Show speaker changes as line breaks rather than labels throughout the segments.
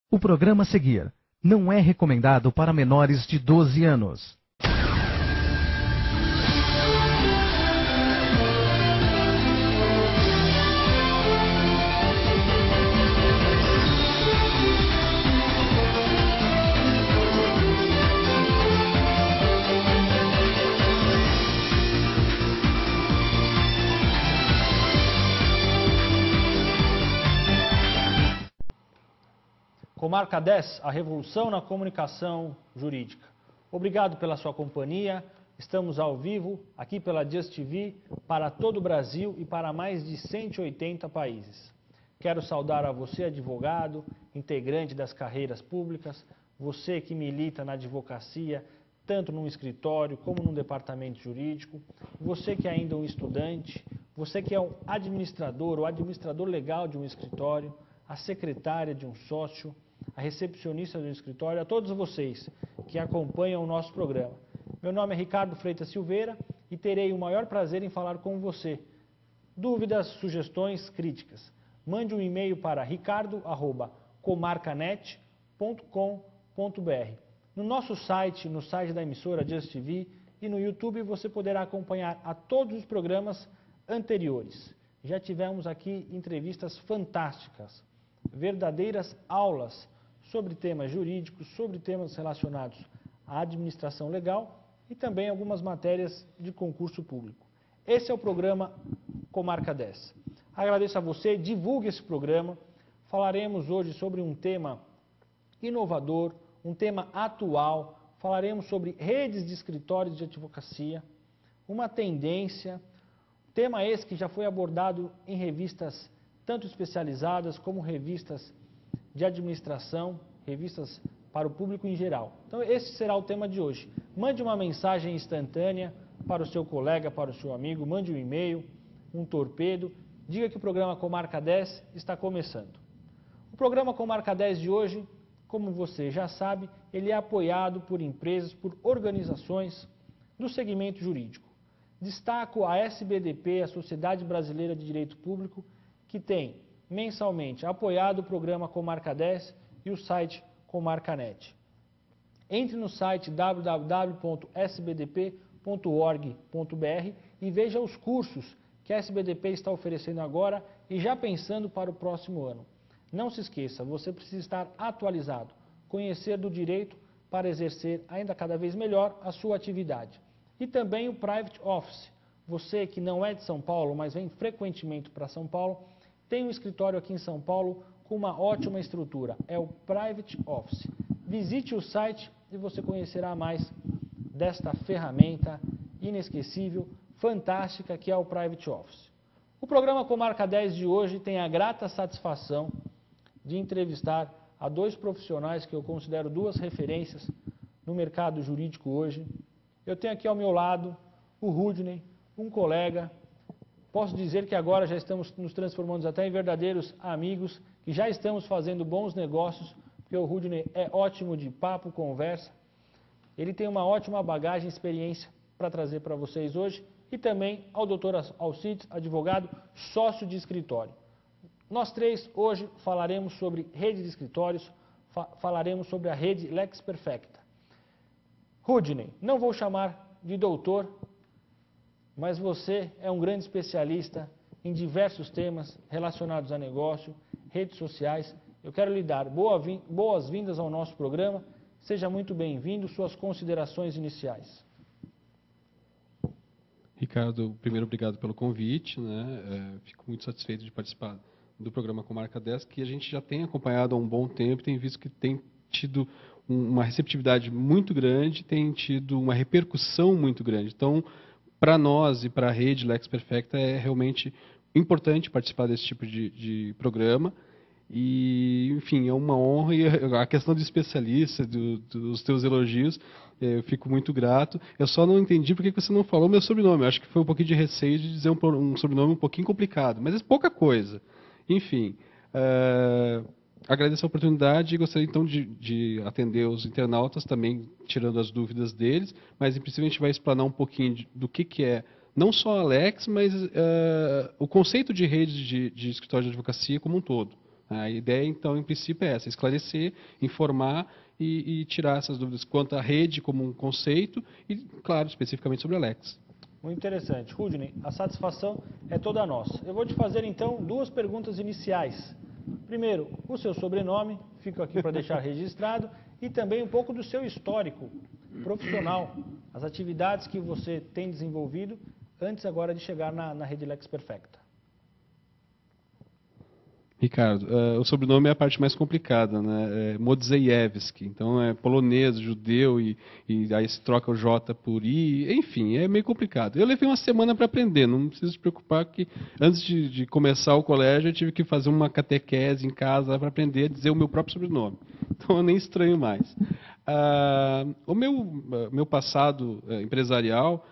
O programa a seguir não é recomendado para menores de 12 anos.
Comarca 10, a revolução na comunicação jurídica. Obrigado pela sua companhia. Estamos ao vivo aqui pela Just TV para todo o Brasil e para mais de 180 países. Quero saudar a você, advogado, integrante das carreiras públicas, você que milita na advocacia, tanto num escritório como num departamento jurídico, você que é ainda um estudante, você que é um administrador ou administrador legal de um escritório, a secretária de um sócio, a recepcionista do escritório, a todos vocês que acompanham o nosso programa. Meu nome é Ricardo Freitas Silveira e terei o maior prazer em falar com você. Dúvidas, sugestões, críticas. Mande um e-mail para ricardo@comarcanet.com.br. No nosso site, no site da emissora Just TV e no YouTube você poderá acompanhar a todos os programas anteriores. Já tivemos aqui entrevistas fantásticas, verdadeiras aulas sobre temas jurídicos, sobre temas relacionados à administração legal e também algumas matérias de concurso público. Esse é o programa Comarca 10. Agradeço a você, divulgue esse programa. Falaremos hoje sobre um tema inovador, um tema atual. Falaremos sobre redes de escritórios de advocacia, uma tendência, tema esse que já foi abordado em revistas tanto especializadas como revistas de administração, revistas para o público em geral. Então esse será o tema de hoje. Mande uma mensagem instantânea para o seu colega, para o seu amigo, mande um e-mail, um torpedo, diga que o programa Comarca 10 está começando. O programa Comarca 10 de hoje, como você já sabe, ele é apoiado por empresas, por organizações do segmento jurídico. Destaco a SBDP, a Sociedade Brasileira de Direito Público, que tem mensalmente apoiado o programa Comarca 10 e o site Comarcanet. Entre no site www.sbdp.org.br e veja os cursos que a SBDP está oferecendo agora e já pensando para o próximo ano. Não se esqueça, você precisa estar atualizado, conhecer do direito para exercer ainda cada vez melhor a sua atividade. E também o Private Office. Você que não é de São Paulo, mas vem frequentemente para São Paulo, tem um escritório aqui em São Paulo com uma ótima estrutura. É o Private Office. Visite o site e você conhecerá mais desta ferramenta inesquecível, fantástica que é o Private Office. O programa Comarca 10 de hoje tem a grata satisfação de entrevistar a dois profissionais que eu considero duas referências no mercado jurídico hoje. Eu tenho aqui ao meu lado o Rudney, um colega. Posso dizer que agora já estamos nos transformando até em verdadeiros amigos, que já estamos fazendo bons negócios, porque o Rudney é ótimo de papo, conversa. Ele tem uma ótima bagagem e experiência para trazer para vocês hoje. E também ao Dr. Alcides, advogado, sócio de escritório. Nós três hoje falaremos sobre rede de escritórios, falaremos sobre a rede Lex Perfecta. Rudney, não vou chamar de doutor, mas você é um grande especialista em diversos temas relacionados a negócio, redes sociais. Eu quero lhe dar boas-vindas ao nosso programa. Seja muito bem-vindo. Suas considerações iniciais.
Ricardo, primeiro, obrigado pelo convite, né? Fico muito satisfeito de participar do programa Comarca 10, que a gente já tem acompanhado há um bom tempo, tem visto que tem tido uma receptividade muito grande, tem tido uma repercussão muito grande. Então, para nós e para a rede Lex Perfecta é realmente importante participar desse tipo de programa. E, enfim, é uma honra. E a questão de especialista, dos teus elogios, eu fico muito grato. Eu só não entendi porque você não falou meu sobrenome. Eu acho que foi um pouquinho de receio de dizer um sobrenome um pouquinho complicado, mas é pouca coisa. Enfim, agradeço a oportunidade e gostaria então de atender os internautas também, tirando as dúvidas deles, mas em princípio a gente vai explanar um pouquinho do que é, não só a Lex, mas o conceito de rede de escritório de advocacia como um todo. A ideia, então, em princípio, é essa: esclarecer, informar e tirar essas dúvidas quanto à rede como um conceito e, claro, especificamente sobre a Alex.
Muito interessante. Rudney, a satisfação é toda nossa. Eu vou te fazer, então, 2 perguntas iniciais. Primeiro, o seu sobrenome, fico aqui para deixar registrado, e também um pouco do seu histórico profissional, as atividades que você tem desenvolvido antes agora de chegar na Rede Lex Perfecta.
Ricardo, o sobrenome é a parte mais complicada, né? É Modzejewski, então é polonês, judeu, e aí se troca o J por I, enfim, é meio complicado. Eu levei uma semana para aprender, não precisa se preocupar que antes de começar o colégio eu tive que fazer uma catequese em casa para aprender a dizer o meu próprio sobrenome, então eu nem estranho mais. O meu passado empresarial,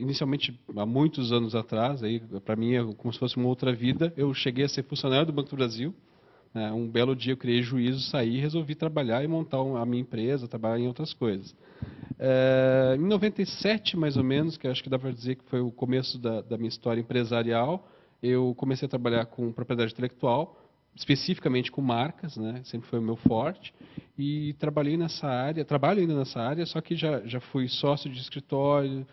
inicialmente, há muitos anos atrás, para mim é como se fosse uma outra vida, eu cheguei a ser funcionário do Banco do Brasil. Um belo dia eu criei juízo, saí e resolvi trabalhar e montar a minha empresa, trabalhar em outras coisas. Em 97, mais ou menos, que acho que dá para dizer que foi o começo da minha história empresarial, eu comecei a trabalhar com propriedade intelectual, especificamente com marcas, né? Sempre foi o meu forte, e trabalhei nessa área, trabalho ainda nessa área, só que já fui sócio de escritório,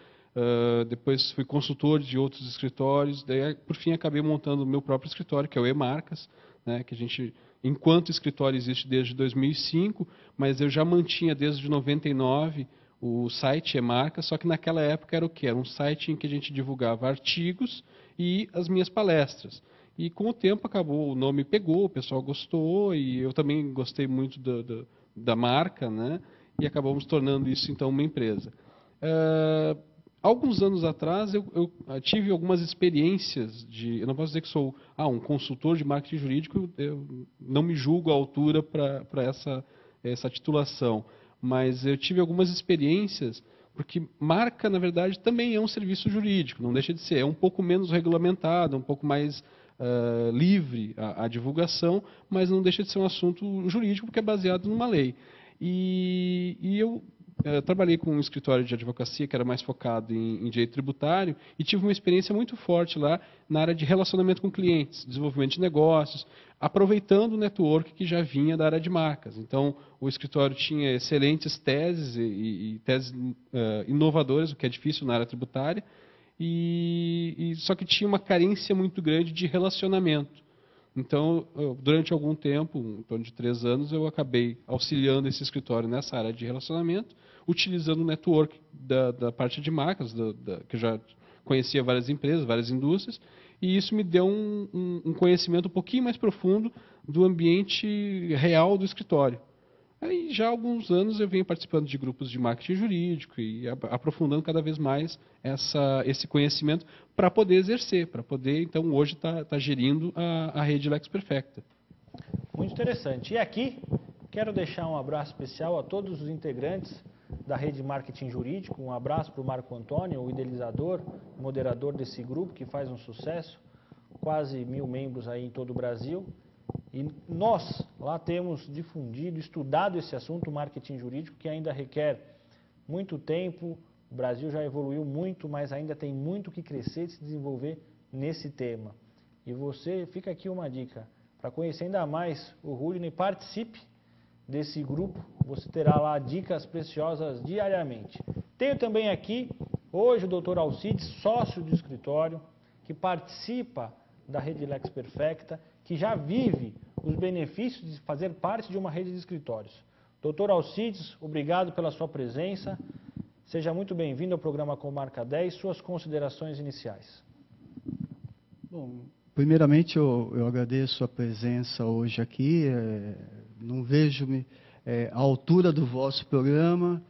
depois fui consultor de outros escritórios, daí por fim acabei montando o meu próprio escritório, que é o E-Marcas, né? Que a gente, enquanto escritório, existe desde 2005, mas eu já mantinha desde 99 o site E-Marcas, só que naquela época era o quê? Era um site em que a gente divulgava artigos e as minhas palestras. E com o tempo acabou, o nome pegou, o pessoal gostou, e eu também gostei muito da marca, né? E acabamos tornando isso então uma empresa. Alguns anos atrás eu tive algumas experiências eu não posso dizer que sou um consultor de marketing jurídico, eu não me julgo à altura para essa titulação, mas eu tive algumas experiências, porque marca, na verdade, também é um serviço jurídico, não deixa de ser, é um pouco menos regulamentado, um pouco mais livre a divulgação, mas não deixa de ser um assunto jurídico, porque é baseado numa lei. E eu trabalhei com um escritório de advocacia que era mais focado em direito tributário e tive uma experiência muito forte lá na área de relacionamento com clientes, desenvolvimento de negócios, aproveitando o network que já vinha da área de marcas. Então, o escritório tinha excelentes teses e teses inovadoras, o que é difícil na área tributária, só que tinha uma carência muito grande de relacionamento. Então, durante algum tempo, em torno de 3 anos, eu acabei auxiliando esse escritório nessa área de relacionamento, utilizando o network da parte de marcas, que eu já conhecia várias empresas, várias indústrias, e isso me deu um conhecimento um pouquinho mais profundo do ambiente real do escritório. Aí, já há alguns anos eu venho participando de grupos de marketing jurídico e aprofundando cada vez mais esse conhecimento para poder exercer, para poder, então, hoje estar gerindo a rede Lex Perfecta.
Muito interessante. E aqui, quero deixar um abraço especial a todos os integrantes da rede Marketing Jurídico. Um abraço para o Marco Antônio, o idealizador, moderador desse grupo, que faz um sucesso. Quase 1000 membros aí em todo o Brasil. E nós lá temos difundido, estudado esse assunto, marketing jurídico, que ainda requer muito tempo. O Brasil já evoluiu muito, mas ainda tem muito que crescer e se desenvolver nesse tema. E você, fica aqui uma dica, para conhecer ainda mais o Rudney, participe desse grupo, você terá lá dicas preciosas diariamente. Tenho também aqui, hoje, o Dr. Alcides, sócio do escritório, que participa da rede Lex Perfecta, que já vive os benefícios de fazer parte de uma rede de escritórios. Dr. Alcides, obrigado pela sua presença. Seja muito bem-vindo ao programa Comarca 10. Suas considerações iniciais.
Bom, primeiramente eu agradeço a presença hoje aqui. Não vejo-me à altura do vosso programa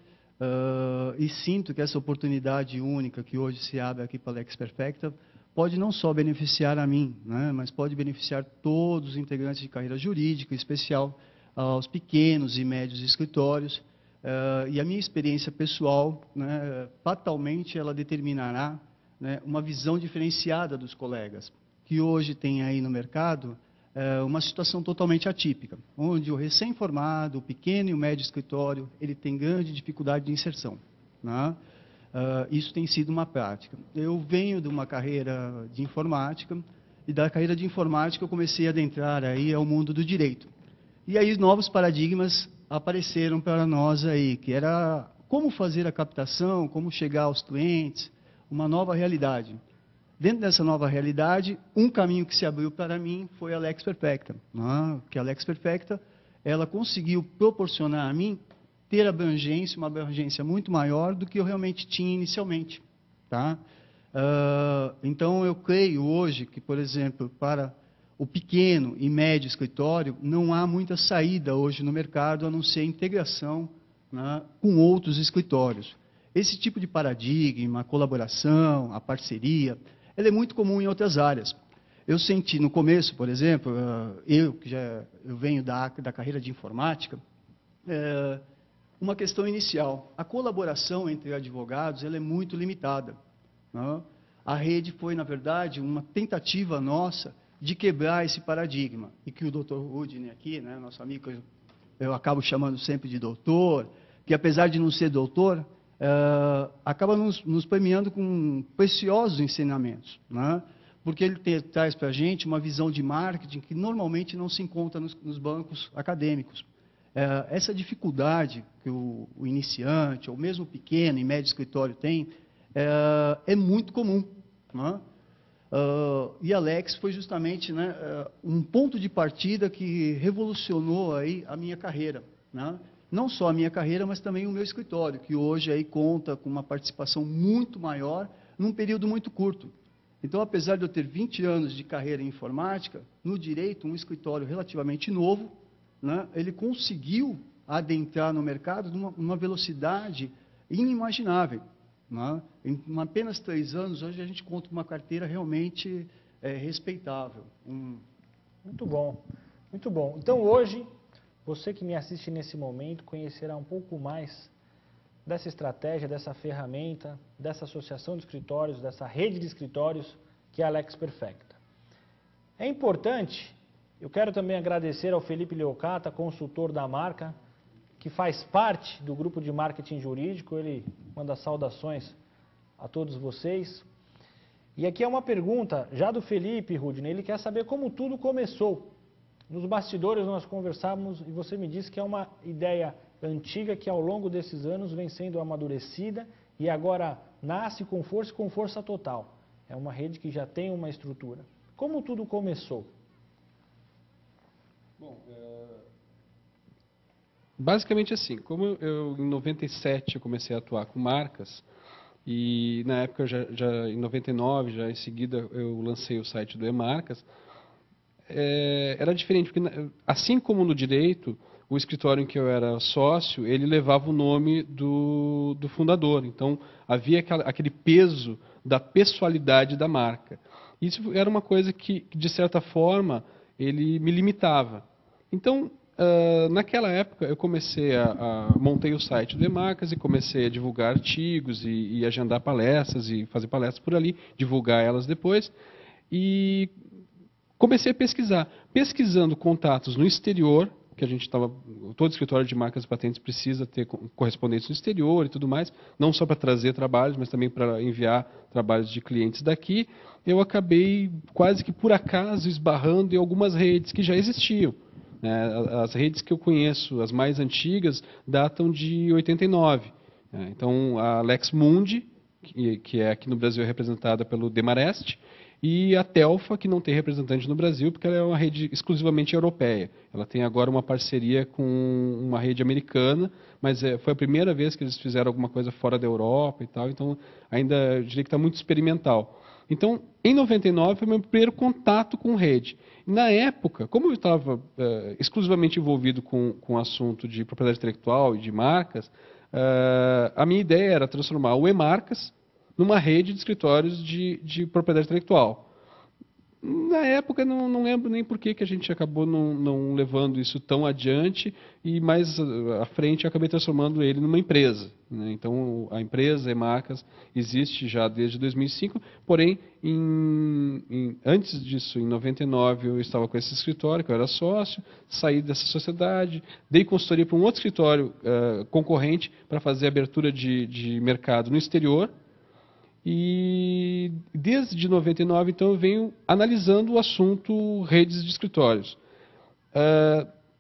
e sinto que essa oportunidade única que hoje se abre aqui para a Lex Perfecta pode não só beneficiar a mim, né, mas pode beneficiar todos os integrantes de carreira jurídica, em especial aos pequenos e médios escritórios. E a minha experiência pessoal, né, fatalmente, ela determinará, né, uma visão diferenciada dos colegas, que hoje tem aí no mercado uma situação totalmente atípica, onde o recém-formado, o pequeno e o médio escritório, ele tem grande dificuldade de inserção, né? Isso tem sido uma prática. Eu venho de uma carreira de informática e da carreira de informática eu comecei a adentrar aí ao mundo do direito. E aí novos paradigmas apareceram para nós aí, que era como fazer a captação, como chegar aos clientes, uma nova realidade. Dentro dessa nova realidade, um caminho que se abriu para mim foi a Lex Perfecta, né? Que a Lex Perfecta, ela conseguiu proporcionar a mim ter abrangência, uma abrangência muito maior do que eu realmente tinha inicialmente, tá? Então, eu creio hoje que, por exemplo, para o pequeno e médio escritório, não há muita saída hoje no mercado, a não ser a integração, né, com outros escritórios. Esse tipo de paradigma, a colaboração, a parceria, ela é muito comum em outras áreas. Eu senti no começo, por exemplo, eu venho da carreira de informática, uma questão inicial. A colaboração entre advogados ela é muito limitada, né? A rede foi, na verdade, uma tentativa nossa de quebrar esse paradigma. E que o Dr. Rudney aqui, né, nosso amigo, eu acabo chamando sempre de doutor, que apesar de não ser doutor, acaba nos premiando com preciosos ensinamentos, né? Porque ele traz para a gente uma visão de marketing que normalmente não se encontra nos bancos acadêmicos. Essa dificuldade que o iniciante, ou mesmo o pequeno e médio escritório tem, é muito comum, né? E a Lex foi justamente, né, um ponto de partida que revolucionou aí a minha carreira, né? Não só a minha carreira, mas também o meu escritório, que hoje aí conta com uma participação muito maior num período muito curto. Então, apesar de eu ter 20 anos de carreira em informática, no direito, um escritório relativamente novo, né, ele conseguiu adentrar no mercado numa velocidade inimaginável, né? Em apenas 3 anos, hoje a gente conta com uma carteira realmente respeitável.
Muito bom, muito bom. Então, hoje, você que me assiste nesse momento conhecerá um pouco mais dessa estratégia, dessa ferramenta, dessa associação de escritórios, dessa rede de escritórios que é a Lex Perfecta. É importante, eu quero também agradecer ao Felipe Leocata, consultor da marca, que faz parte do grupo de marketing jurídico. Ele manda saudações a todos vocês. E aqui é uma pergunta já do Felipe Rudney, ele quer saber como tudo começou. Nos bastidores nós conversávamos e você me disse que é uma ideia antiga que ao longo desses anos vem sendo amadurecida e agora nasce com força total. É uma rede que já tem uma estrutura. Como tudo começou?
Bom, basicamente assim, como eu em 97 eu comecei a atuar com marcas, e na época, em 99, já em seguida, eu lancei o site do eMarcas, era diferente, porque assim como no direito, o escritório em que eu era sócio, ele levava o nome do fundador. Então, havia aquele peso da pessoalidade da marca. Isso era uma coisa que, de certa forma, ele me limitava. Então, naquela época, eu montei o site do eMarcas e comecei a divulgar artigos e agendar palestras e fazer palestras por ali, divulgar elas depois. E comecei a pesquisar. Pesquisando contatos no exterior, que a gente estava, todo escritório de marcas e patentes precisa ter correspondentes no exterior e tudo mais, não só para trazer trabalhos, mas também para enviar trabalhos de clientes daqui. Eu acabei quase que por acaso esbarrando em algumas redes que já existiam. As redes que eu conheço, as mais antigas, datam de 89. Então, a Lex Mundi, que é aqui no Brasil representada pelo Demarest, e a Telfa, que não tem representante no Brasil, porque ela é uma rede exclusivamente europeia. Ela tem agora uma parceria com uma rede americana, mas foi a primeira vez que eles fizeram alguma coisa fora da Europa e tal, então ainda eu diria que está muito experimental. Então, em 99 foi o meu primeiro contato com rede. Na época, como eu estava exclusivamente envolvido com o assunto de propriedade intelectual e de marcas, a minha ideia era transformar o eMarcas numa rede de escritórios de propriedade intelectual. Na época, não lembro nem por que a gente acabou não levando isso tão adiante, e mais à frente eu acabei transformando ele numa empresa. Então, a empresa eMarcas existe já desde 2005, porém, antes disso, em 99, eu estava com esse escritório, que eu era sócio, saí dessa sociedade, dei consultoria para um outro escritório concorrente para fazer abertura de mercado no exterior. E desde 99, então, eu venho analisando o assunto redes de escritórios.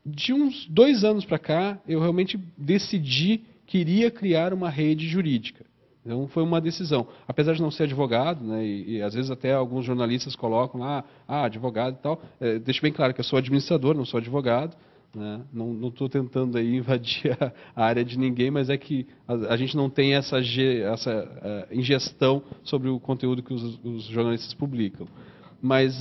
De uns 2 anos para cá, eu realmente decidi que iria criar uma rede jurídica. Então, foi uma decisão. Apesar de não ser advogado, né, e às vezes até alguns jornalistas colocam lá, advogado e tal, deixo bem claro que eu sou administrador, não sou advogado, né, não estou tentando aí invadir a área de ninguém, mas é que a gente não tem essa ingestão sobre o conteúdo que os jornalistas publicam. Mas,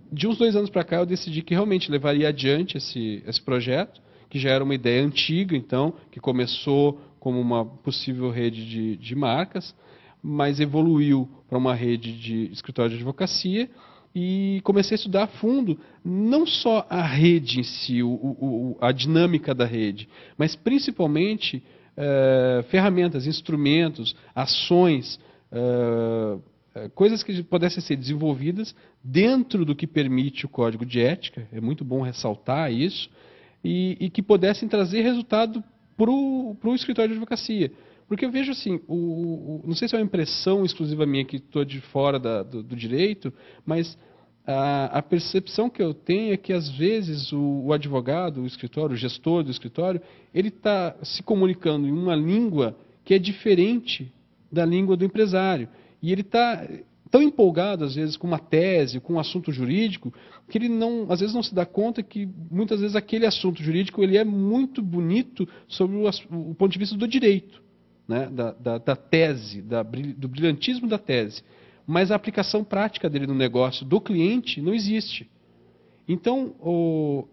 de uns 2 anos para cá, eu decidi que realmente levaria adiante esse projeto, que já era uma ideia antiga, então, que começou como uma possível rede de marcas, mas evoluiu para uma rede de escritório de advocacia e comecei a estudar a fundo não só a rede em si, a dinâmica da rede, mas principalmente ferramentas, instrumentos, ações, coisas que pudessem ser desenvolvidas dentro do que permite o Código de Ética, é muito bom ressaltar isso, e que pudessem trazer resultado para o escritório de advocacia. Porque eu vejo assim, não sei se é uma impressão exclusiva minha que estou de fora do direito, mas a percepção que eu tenho é que às vezes o advogado, o escritório, o gestor do escritório, ele está se comunicando em uma língua que é diferente da língua do empresário. E ele está tão empolgado, às vezes, com uma tese, com um assunto jurídico, que ele às vezes não se dá conta que, muitas vezes, aquele assunto jurídico ele é muito bonito sobre o ponto de vista do direito, né? da tese, do brilhantismo da tese. Mas a aplicação prática dele no negócio do cliente não existe. Então,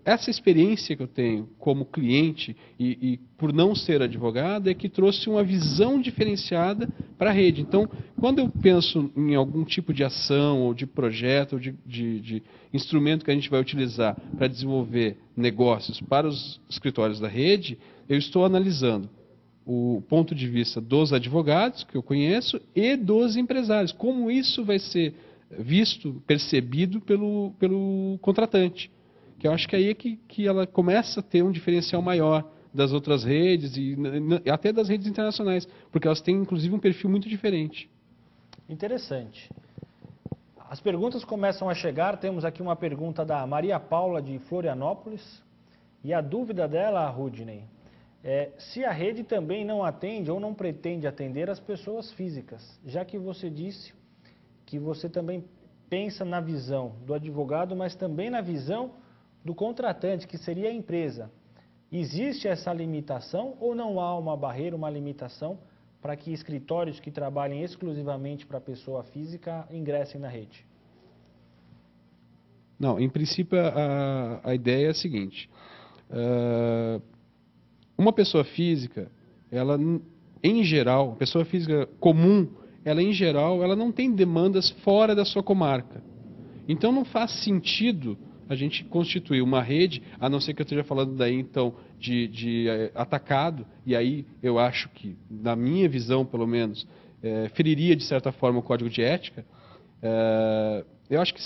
essa experiência que eu tenho como cliente e por não ser advogado é que trouxe uma visão diferenciada para a rede. Então, quando eu penso em algum tipo de ação ou de projeto ou de instrumento que a gente vai utilizar para desenvolver negócios para os escritórios da rede, eu estou analisando o ponto de vista dos advogados, que eu conheço, e dos empresários. Como isso vai ser visto, percebido pelo contratante. Que eu acho que aí é que ela começa a ter um diferencial maior das outras redes e até das redes internacionais, porque elas têm, inclusive, um perfil muito diferente.
Interessante. As perguntas começam a chegar. Temos aqui uma pergunta da Maria Paula, de Florianópolis. E a dúvida dela, Rudney, é se a rede também não atende ou não pretende atender as pessoas físicas, já que você disse que você também pensa na visão do advogado, mas também na visão do contratante, que seria a empresa. Existe essa limitação ou não há uma barreira, uma limitação para que escritórios que trabalhem exclusivamente para a pessoa física ingressem na rede?
Não, em princípio a ideia é a seguinte, uma pessoa física, ela em geral, pessoa física comum, ela em geral, ela não tem demandas fora da sua comarca. Então não faz sentido a gente constituir uma rede, a não ser que eu esteja falando daí então de atacado, e aí eu acho que, na minha visão pelo menos, feriria de certa forma o Código de Ética. Eu acho que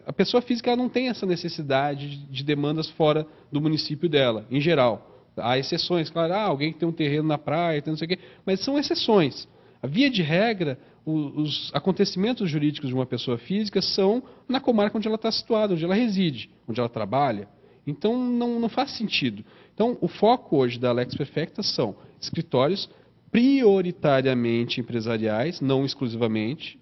a pessoa física ela não tem essa necessidade de demandas fora do município dela, em geral. Há exceções, claro, alguém que tem um terreno na praia, tem não sei o quê, mas são exceções. A via de regra, os acontecimentos jurídicos de uma pessoa física são na comarca onde ela está situada, onde ela reside, onde ela trabalha. Então, não faz sentido. Então, o foco hoje da Lex Perfecta são escritórios prioritariamente empresariais, não exclusivamente,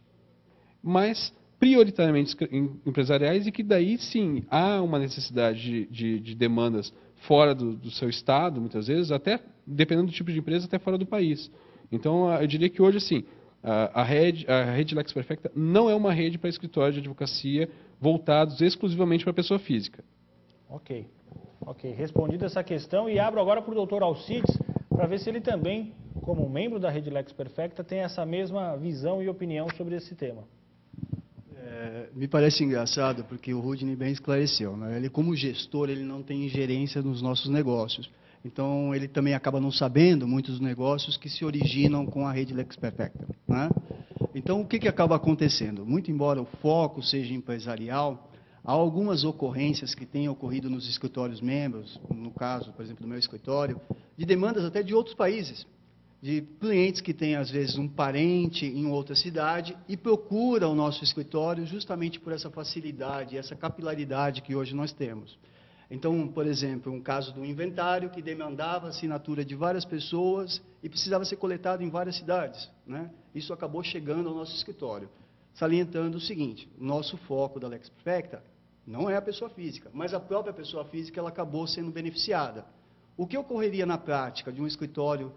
mas prioritariamente empresariais e que daí, sim, há uma necessidade de demandas fora do seu estado, muitas vezes, até, dependendo do tipo de empresa, até fora do país. Então, eu diria que hoje, assim, a rede Lex Perfecta não é uma rede para escritórios de advocacia voltados exclusivamente para a pessoa física.
Ok. Respondida essa questão, e abro agora para o doutor Alcides, para ver se ele também, como membro da rede Lex Perfecta, tem essa mesma visão e opinião sobre esse tema.
Me parece engraçado, porque o Rudney bem esclareceu, né? Ele, como gestor, ele não tem ingerência nos nossos negócios. Então, ele também acaba não sabendo muitos negócios que se originam com a rede Lex Perfecta, né? Então, o que acaba acontecendo? Muito embora o foco seja empresarial, há algumas ocorrências que têm ocorrido nos escritórios membros, no caso, por exemplo, do meu escritório, de demandas até de outros países. de clientes que têm, às vezes, um parente em outra cidade e procuram o nosso escritório justamente por essa facilidade, essa capilaridade que hoje nós temos. Então, por exemplo, um caso do inventário que demandava a assinatura de várias pessoas e precisava ser coletado em várias cidades, né? Isso acabou chegando ao nosso escritório, salientando o seguinte: o nosso foco da Lex Perfecta não é a pessoa física, mas a própria pessoa física ela acabou sendo beneficiada. O que ocorreria na prática de um escritório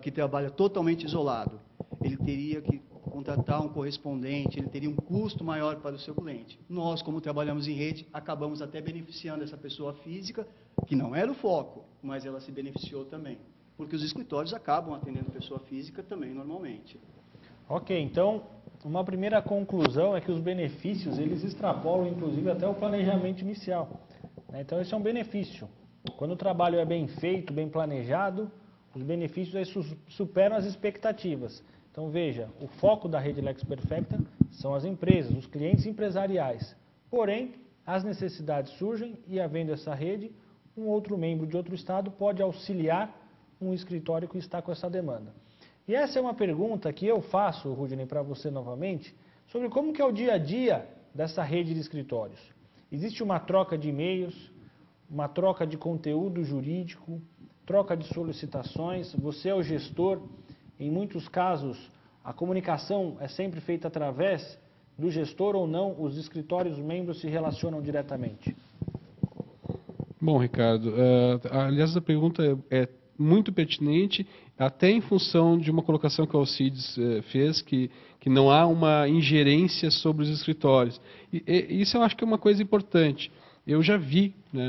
que trabalha totalmente isolado? Ele teria que contratar um correspondente, ele teria um custo maior para o seu cliente. Nós, como trabalhamos em rede, acabamos até beneficiando essa pessoa física, que não era o foco, mas ela se beneficiou também, porque os escritórios acabam atendendo pessoa física também normalmente.
Ok, então, uma primeira conclusão é que os benefícios, eles extrapolam, inclusive, até o planejamento inicial. Então, esse é um benefício. Quando o trabalho é bem feito, bem planejado, os benefícios aí superam as expectativas. Então, veja, o foco da rede Lex Perfecta são as empresas, os clientes empresariais. Porém, as necessidades surgem e, havendo essa rede, um outro membro de outro estado pode auxiliar um escritório que está com essa demanda. E essa é uma pergunta que eu faço, Rudney, para você novamente, sobre como que é o dia a dia dessa rede de escritórios. Existe uma troca de e-mails, uma troca de conteúdo jurídico, troca de solicitações, você é o gestor. Em muitos casos, a comunicação é sempre feita através do gestor ou não, os escritórios membros se relacionam diretamente?
Bom, Ricardo, aliás, a pergunta é muito pertinente, até em função de uma colocação que o Alcides fez, que não há uma ingerência sobre os escritórios. E isso eu acho que é uma coisa importante. Eu já vi, né,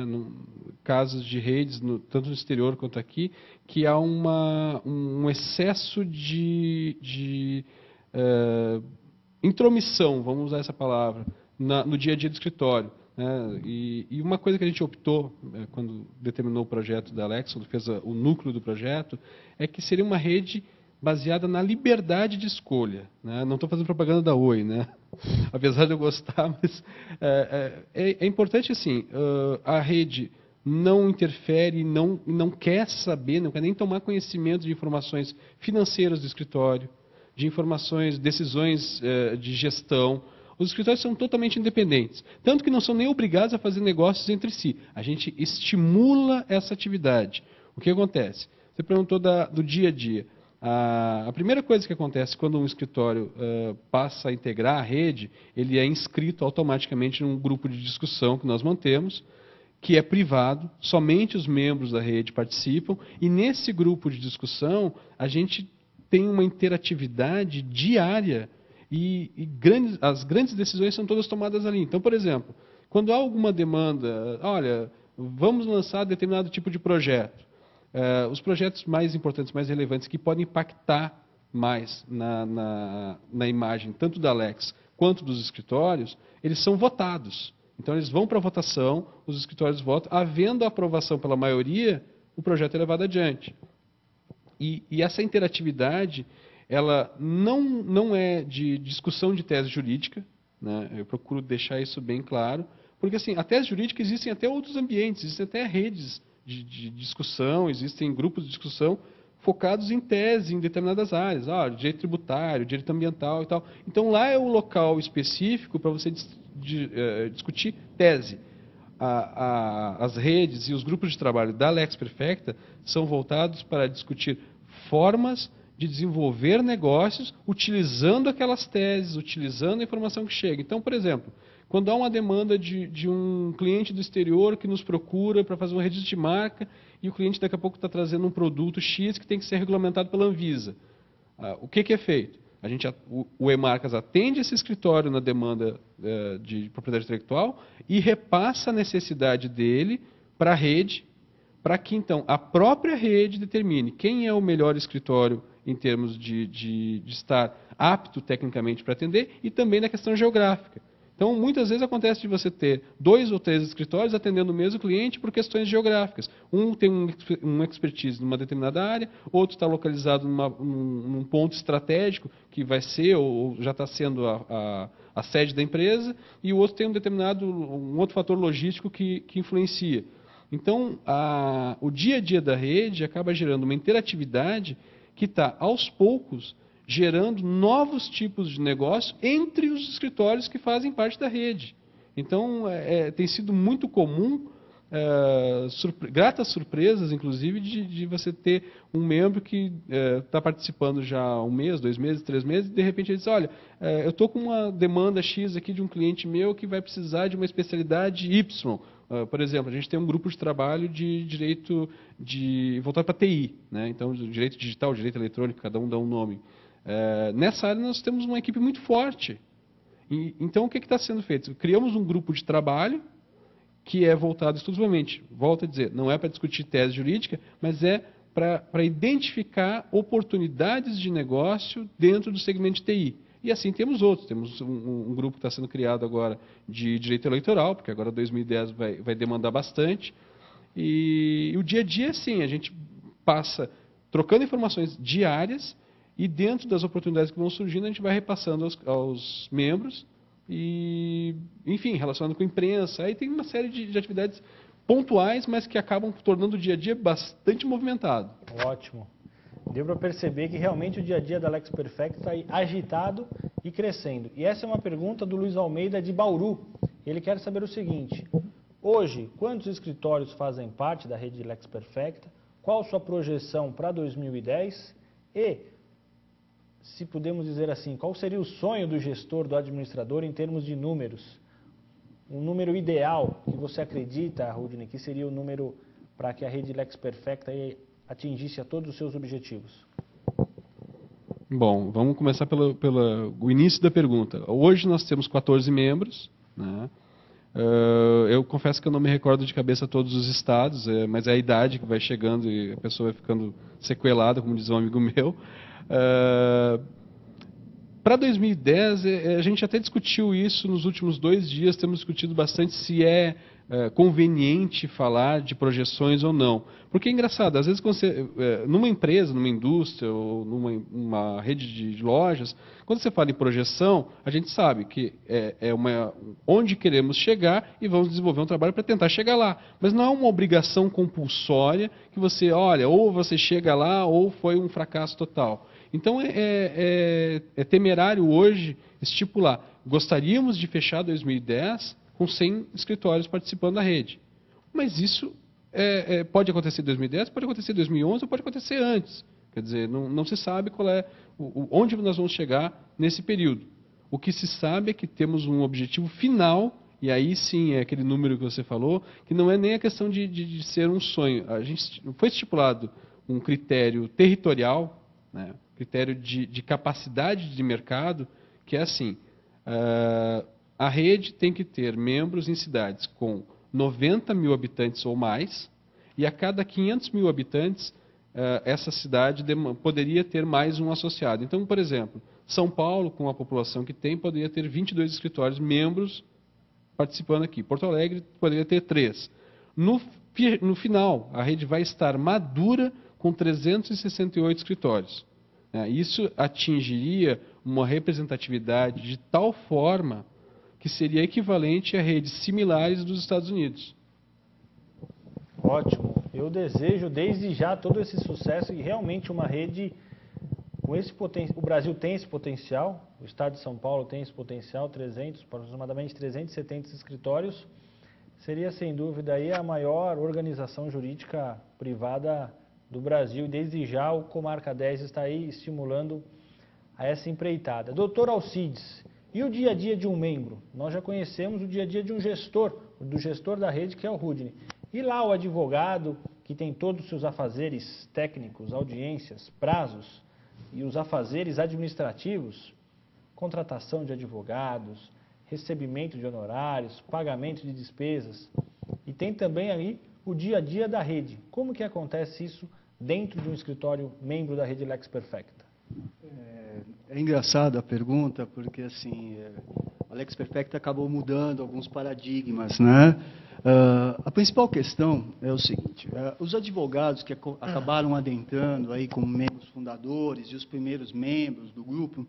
casos de redes, tanto no exterior quanto aqui, que há um excesso de intromissão, vamos usar essa palavra, no dia a dia do escritório. Né? E uma coisa que a gente optou, quando determinou o projeto da Alexon, fez o núcleo do projeto, é que seria uma rede baseada na liberdade de escolha. Né? Não estou fazendo propaganda da Oi, né? Apesar de eu gostar, mas é importante assim, a rede não interfere, não quer saber, não quer nem tomar conhecimento de informações financeiras do escritório, de informações, decisões de gestão. Os escritórios são totalmente independentes, tanto que não são nem obrigados a fazer negócios entre si. A gente estimula essa atividade. O que acontece? Você perguntou do dia a dia. A primeira coisa que acontece quando um escritório passa a integrar a rede, ele é inscrito automaticamente num grupo de discussão que nós mantemos, que é privado, somente os membros da rede participam, e nesse grupo de discussão a gente tem uma interatividade diária e as grandes decisões são todas tomadas ali. Então, por exemplo, quando há alguma demanda, olha, vamos lançar determinado tipo de projeto, os projetos mais importantes, mais relevantes, que podem impactar mais na imagem, tanto da Lex quanto dos escritórios, eles são votados. Então, eles vão para a votação, os escritórios votam, havendo a aprovação pela maioria, o projeto é levado adiante. E essa interatividade, ela não é de discussão de tese jurídica, né? Eu procuro deixar isso bem claro, porque assim, a tese jurídica existem até outros ambientes, existem até redes de discussão, existem grupos de discussão focados em tese, em determinadas áreas, direito tributário, direito ambiental e tal. Então, lá é o local específico para você discutir tese. As redes e os grupos de trabalho da Lex Perfecta são voltados para discutir formas de desenvolver negócios utilizando aquelas teses, utilizando a informação que chega. Então, por exemplo, quando há uma demanda de um cliente do exterior que nos procura para fazer um registro de marca e o cliente daqui a pouco está trazendo um produto X que tem que ser regulamentado pela Anvisa. O que é feito? O eMarcas atende esse escritório na demanda de propriedade intelectual e repassa a necessidade dele para a rede, para que então a própria rede determine quem é o melhor escritório em termos de estar apto tecnicamente para atender e também na questão geográfica. Então, muitas vezes acontece de você ter 2 ou 3 escritórios atendendo o mesmo cliente por questões geográficas. Um tem um expertise numa determinada área, outro está localizado num ponto estratégico, que vai ser ou já está sendo a sede da empresa, e o outro tem um outro fator logístico que influencia. Então, o dia a dia da rede acaba gerando uma interatividade que está, aos poucos, gerando novos tipos de negócio entre os escritórios que fazem parte da rede. Então, tem sido muito comum, gratas surpresas, inclusive, de você ter um membro que está participando já há 1 mês, 2 meses, 3 meses, e de repente ele diz, olha, eu estou com uma demanda X aqui de um cliente meu que vai precisar de uma especialidade Y. Por exemplo, a gente tem um grupo de trabalho de direito voltado para TI, né? Então, direito digital, direito eletrônico, cada um dá um nome. Nessa área nós temos uma equipe muito forte. Então, o que está sendo feito? Criamos um grupo de trabalho que é voltado exclusivamente, volto a dizer, não é para discutir tese jurídica, mas é para identificar oportunidades de negócio dentro do segmento de TI. E assim temos outros. Temos um grupo que está sendo criado agora de direito eleitoral, porque agora 2010 vai demandar bastante. E o dia a dia, sim, a gente passa trocando informações diárias e dentro das oportunidades que vão surgindo, a gente vai repassando aos membros e, enfim, relacionando com a imprensa. Aí tem uma série de atividades pontuais, mas que acabam tornando o dia a dia bastante movimentado.
Ótimo. Deu para perceber que realmente o dia a dia da Lex Perfect está agitado e crescendo. E essa é uma pergunta do Luiz Almeida de Bauru. Ele quer saber o seguinte: hoje, quantos escritórios fazem parte da rede Lex Perfect? Qual sua projeção para 2010? E, se podemos dizer assim, qual seria o sonho do gestor, do administrador, em termos de números? Um número ideal que você acredita, Rudney, que seria o número para que a rede Lex Perfect atingisse a todos os seus objetivos?
Bom, vamos começar pelo início da pergunta. Hoje nós temos 14 membros, né? Eu confesso que eu não me recordo de cabeça todos os estados, mas é a idade que vai chegando e a pessoa vai ficando sequelada, como diz um amigo meu. Para 2010, a gente até discutiu isso nos últimos 2 dias, temos discutido bastante se é conveniente falar de projeções ou não. Porque é engraçado, às vezes quando você, numa empresa, numa indústria ou numa rede de lojas, quando você fala em projeção, a gente sabe que onde queremos chegar e vamos desenvolver um trabalho para tentar chegar lá. Mas não é uma obrigação compulsória que você, olha, ou você chega lá ou foi um fracasso total. Então é temerário hoje estipular, gostaríamos de fechar 2010 com 100 escritórios participando da rede. Mas isso pode acontecer em 2010, pode acontecer em 2011 ou pode acontecer antes. Quer dizer, não se sabe onde nós vamos chegar nesse período. O que se sabe é que temos um objetivo final, e aí sim é aquele número que você falou, que não é nem a questão de ser um sonho. Foi estipulado um critério territorial, né, critério de capacidade de mercado, que é assim: a rede tem que ter membros em cidades com 90 mil habitantes ou mais, e a cada 500 mil habitantes, essa cidade poderia ter mais um associado. Então, por exemplo, São Paulo, com a população que tem, poderia ter 22 escritórios membros participando aqui. Porto Alegre poderia ter 3. No final, a rede vai estar madura com 368 escritórios. Isso atingiria uma representatividade de tal forma que seria equivalente a redes similares dos Estados Unidos.
Ótimo. Eu desejo desde já todo esse sucesso e realmente uma rede com esse potencial. O Brasil tem esse potencial, o estado de São Paulo tem esse potencial, aproximadamente 370 escritórios. Seria sem dúvida aí a maior organização jurídica privada do Brasil, e desde já o Comarca 10 está aí estimulando a essa empreitada. Doutor Alcides, e o dia a dia de um membro? Nós já conhecemos o dia a dia de um gestor, do gestor da rede, que é o Rudney. E lá o advogado, que tem todos os seus afazeres técnicos, audiências, prazos, e os afazeres administrativos, contratação de advogados, recebimento de honorários, pagamento de despesas, e tem também aí o dia a dia da rede. Como que acontece isso dentro de um escritório membro da rede Lex Perfecta?
É engraçada a pergunta, porque assim, a Lex Perfecta acabou mudando alguns paradigmas, né? A principal questão é o seguinte: os advogados que acabaram adentrando aí como membros fundadores e os primeiros membros do grupo,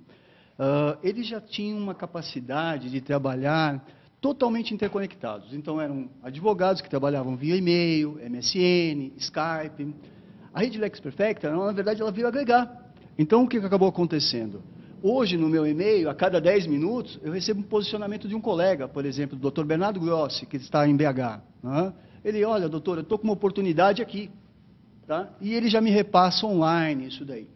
eles já tinham uma capacidade de trabalhar totalmente interconectados. Então, eram advogados que trabalhavam via e-mail, MSN, Skype. A rede Lex Perfecta, na verdade, ela veio agregar. Então, o que acabou acontecendo? Hoje, no meu e-mail, a cada 10 minutos, eu recebo um posicionamento de um colega, por exemplo, o Dr. Bernardo Grossi, que está em BH. Né? Ele, olha, doutor, eu estou com uma oportunidade aqui. Tá? E ele já me repassa online isso daí.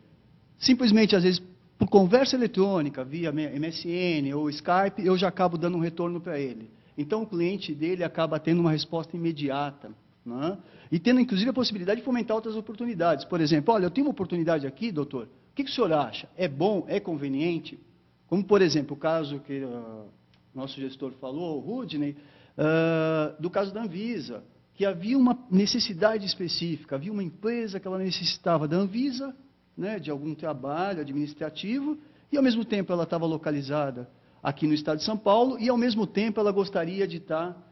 Simplesmente, às vezes, por conversa eletrônica, via MSN ou Skype, eu já acabo dando um retorno para ele. Então, o cliente dele acaba tendo uma resposta imediata. Né? E tendo, inclusive, a possibilidade de fomentar outras oportunidades. Por exemplo, olha, eu tenho uma oportunidade aqui, doutor, o que o senhor acha? É bom? É conveniente? Como, por exemplo, o caso que nosso gestor falou, o Rudney, do caso da Anvisa, que havia uma necessidade específica, havia uma empresa que ela necessitava da Anvisa, né, de algum trabalho administrativo, e, ao mesmo tempo, ela estava localizada aqui no estado de São Paulo, e, ao mesmo tempo, ela gostaria de estar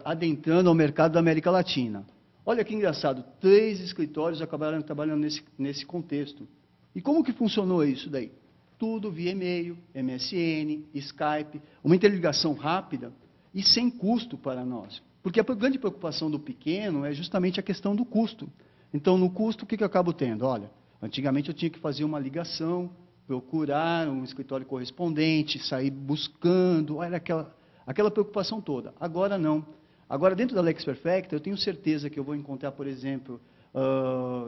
adentrando ao mercado da América Latina. Olha que engraçado, 3 escritórios acabaram trabalhando nesse contexto. E como que funcionou isso daí? Tudo via e-mail, MSN, Skype, uma interligação rápida e sem custo para nós. Porque a grande preocupação do pequeno é justamente a questão do custo. Então, no custo, o que eu acabo tendo? Olha, antigamente eu tinha que fazer uma ligação, procurar um escritório correspondente, sair buscando, olha aquela preocupação toda. Agora não. Agora, dentro da Lex Perfecta, eu tenho certeza que eu vou encontrar, por exemplo,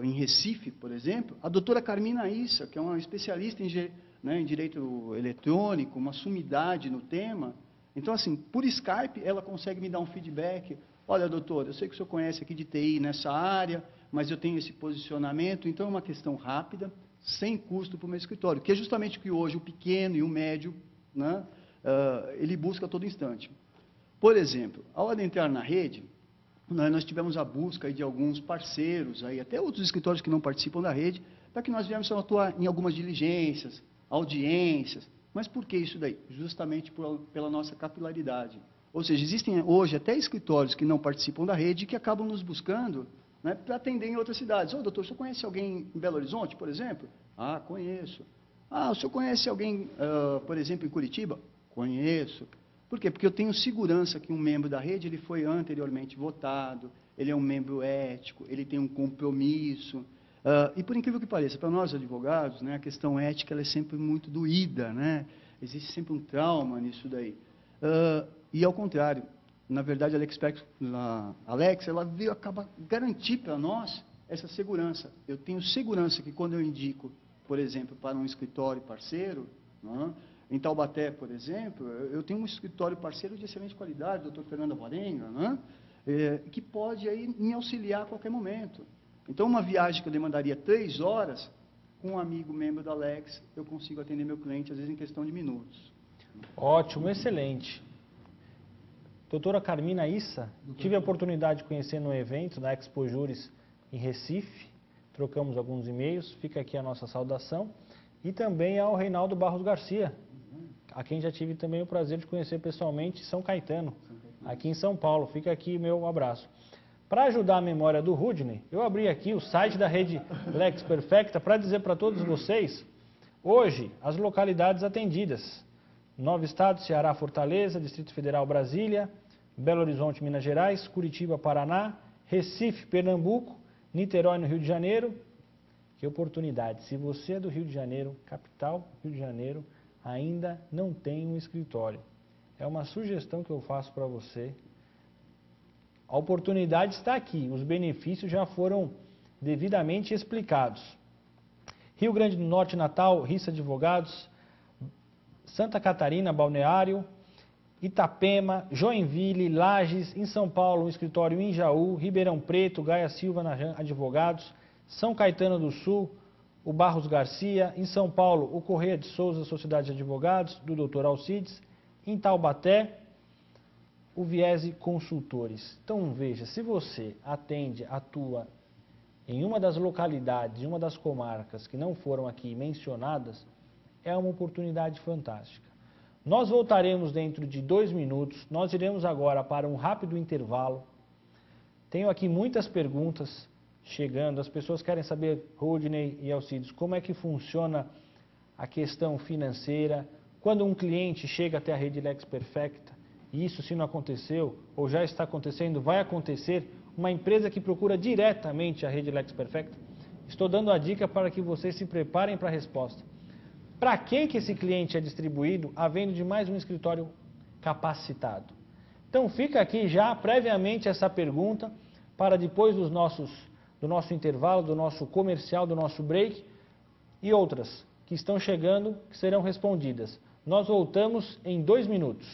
em Recife, por exemplo, a doutora Carmina Issa, que é uma especialista em direito eletrônico, uma sumidade no tema. Então, assim, por Skype, ela consegue me dar um feedback. Olha, doutor, eu sei que o senhor conhece aqui de TI nessa área, mas eu tenho esse posicionamento, então é uma questão rápida, sem custo para o meu escritório, que é justamente o que hoje o pequeno e o médio, né, ele busca a todo instante. Por exemplo, ao adentrar na rede, nós tivemos a busca de alguns parceiros, até outros escritórios que não participam da rede, para que nós viéssemos a atuar em algumas diligências, audiências. Mas por que isso daí? Justamente pela nossa capilaridade. Ou seja, existem hoje até escritórios que não participam da rede que acabam nos buscando, né, para atender em outras cidades. Ô, doutor, o senhor conhece alguém em Belo Horizonte, por exemplo? Ah, conheço. Ah, o senhor conhece alguém, por exemplo, em Curitiba? Conheço. Por quê? Porque eu tenho segurança que um membro da rede ele foi anteriormente votado, ele é um membro ético, ele tem um compromisso. E por incrível que pareça, para nós advogados, né, a questão ética ela é sempre muito doída, né? Existe sempre um trauma nisso daí. E ao contrário, na verdade, a Alex ela veio acabar garantir para nós essa segurança. Eu tenho segurança que quando eu indico, por exemplo, para um escritório parceiro, né, em Taubaté, por exemplo, eu tenho um escritório parceiro de excelente qualidade, o Dr. Fernando Alvarenga, né, que pode aí me auxiliar a qualquer momento. Então, uma viagem que eu demandaria 3 horas, com um amigo membro da Alex, eu consigo atender meu cliente, às vezes, em questão de minutos.
Ótimo, excelente. Doutora Carmina Issa, tive a oportunidade de conhecer no evento da Expo Juris em Recife, trocamos alguns e-mails, fica aqui a nossa saudação, e também ao Reinaldo Barros Garcia, a quem já tive também o prazer de conhecer pessoalmente em São Caetano, aqui em São Paulo. Fica aqui o meu abraço. Para ajudar a memória do Rudney, eu abri aqui o site da rede Lex Perfecta para dizer para todos vocês, hoje, as localidades atendidas. 9 estados, Ceará, Fortaleza, Distrito Federal, Brasília, Belo Horizonte, Minas Gerais, Curitiba, Paraná, Recife, Pernambuco, Niterói, no Rio de Janeiro. Que oportunidade! Se você é do Rio de Janeiro, capital Rio de Janeiro, ainda não tem um escritório. É uma sugestão que eu faço para você. A oportunidade está aqui, os benefícios já foram devidamente explicados. Rio Grande do Norte, Natal, Rissa Advogados, Santa Catarina, Balneário, Itapema, Joinville, Lages, em São Paulo, um escritório em Jaú, Ribeirão Preto, Gaia Silva Advogados, São Caetano do Sul, o Barros Garcia, em São Paulo, o Correia de Souza, Sociedade de Advogados, do Dr. Alcides, em Taubaté, o Viese Consultores. Então veja, se você atua em uma das localidades, em uma das comarcas que não foram aqui mencionadas, é uma oportunidade fantástica. Nós voltaremos dentro de 2 minutos, nós iremos agora para um rápido intervalo. Tenho aqui muitas perguntas chegando, as pessoas querem saber, Rudney e Alcides, como é que funciona a questão financeira, quando um cliente chega até a rede Lex Perfecta, e isso se não aconteceu, ou já está acontecendo, vai acontecer, uma empresa que procura diretamente a rede Lex Perfecta, Estou dando a dica para que vocês se preparem para a resposta. Para quem que esse cliente é distribuído, havendo de mais um escritório capacitado? Então fica aqui já previamente essa pergunta para depois do nosso intervalo, do nosso comercial, do nosso break e outras que estão chegando, que serão respondidas. Nós voltamos em 2 minutos.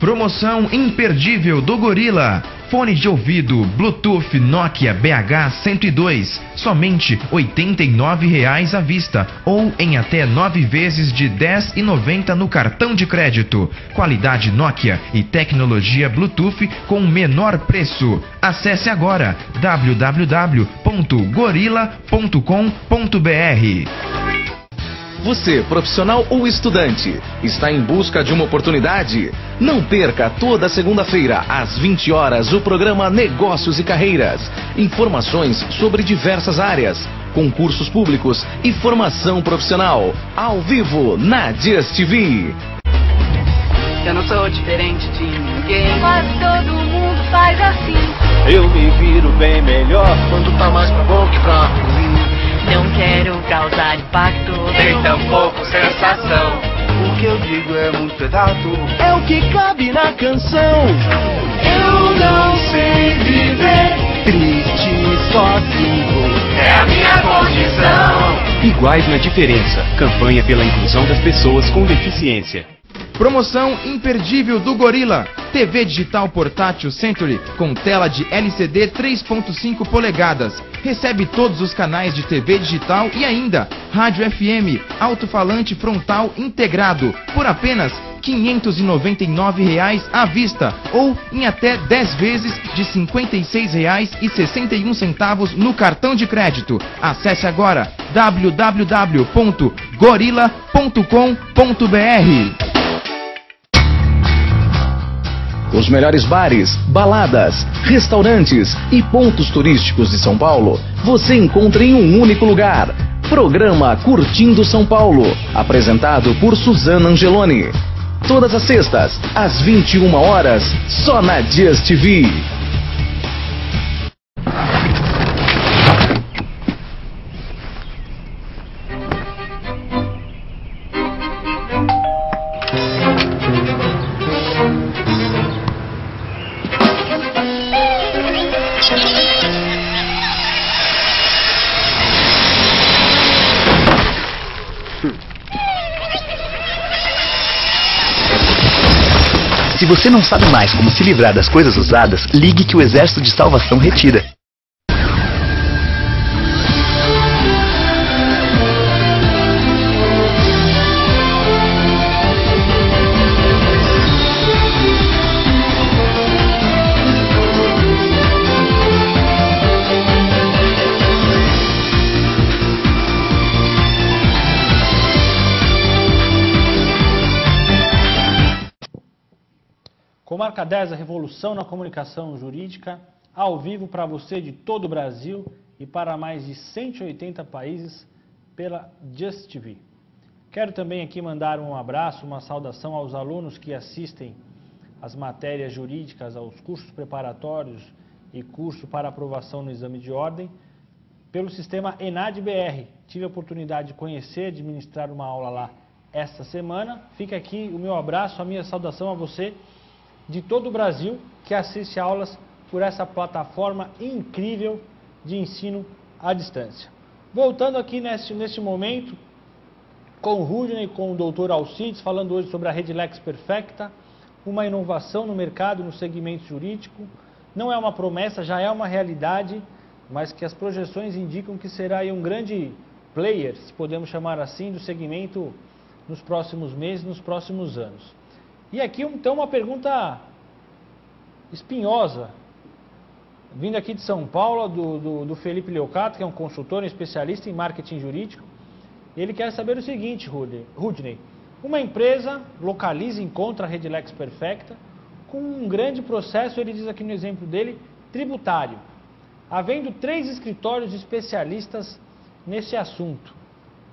Promoção imperdível do Gorilla. Fone de ouvido Bluetooth Nokia BH102, somente R$ 89,00 à vista ou em até 9 vezes de R$ 10,90 no cartão de crédito. Qualidade Nokia e tecnologia Bluetooth com menor preço. Acesse agora www.gorilla.com.br.
Você, profissional ou estudante, está em busca de uma oportunidade? Não perca toda segunda-feira, às 20 horas, o programa Negócios e Carreiras. Informações sobre diversas áreas, concursos públicos e formação profissional. Ao vivo, na Just TV.
Eu não sou diferente de ninguém. Quase todo mundo faz assim.
Eu me viro bem melhor quando tá mais pra bom que pra ruim.
Não quero causar impacto,
Nem tampouco sensação.
O que eu digo é muito exato, é o que cabe na canção. Eu não sei viver triste sozinho,
É a minha condição.
Iguais na diferença. Campanha pela inclusão das pessoas com deficiência.
Promoção imperdível do Gorilla. TV digital portátil Century com tela de LCD 3.5 polegadas. Recebe todos os canais de TV digital e ainda rádio FM, alto-falante frontal integrado por apenas R$ 599,00 à vista ou em até 10 vezes de R$ 56,61 no cartão de crédito. Acesse agora www.gorilla.com.br.
Os melhores bares, baladas, restaurantes e pontos turísticos de São Paulo você encontra em um único lugar. Programa Curtindo São Paulo, apresentado por Suzana Angeloni. Todas as sextas, às 21 horas, só na Just TV.
Se você não sabe mais como se livrar das coisas usadas, ligue que o Exército de Salvação retira.
Comarca 10, a revolução na comunicação jurídica, ao vivo para você de todo o Brasil e para mais de 180 países pela Just TV. Quero também aqui mandar um abraço, uma saudação aos alunos que assistem às matérias jurídicas, aos cursos preparatórios e curso para aprovação no exame de ordem, pelo sistema ENAD-BR. Tive a oportunidade de conhecer, de ministrar uma aula lá esta semana. Fica aqui o meu abraço, a minha saudação a você de todo o Brasil que assiste aulas por essa plataforma incrível de ensino à distância. Voltando aqui neste momento com o Rudney e com o Dr. Alcides, falando hoje sobre a Rede Lex Perfecta, uma inovação no mercado, no segmento jurídico, não é uma promessa, já é uma realidade, mas que as projeções indicam que será aí um grande player, se podemos chamar assim, do segmento nos próximos meses, nos próximos anos. E aqui então uma pergunta espinhosa, vindo aqui de São Paulo, do Felipe Leocato, que é um consultor, um especialista em marketing jurídico. Ele quer saber o seguinte, Rudney: uma empresa localiza e encontra a Rede Lex Perfecta com um grande processo, ele diz aqui no exemplo dele, tributário, havendo 3 escritórios especialistas nesse assunto.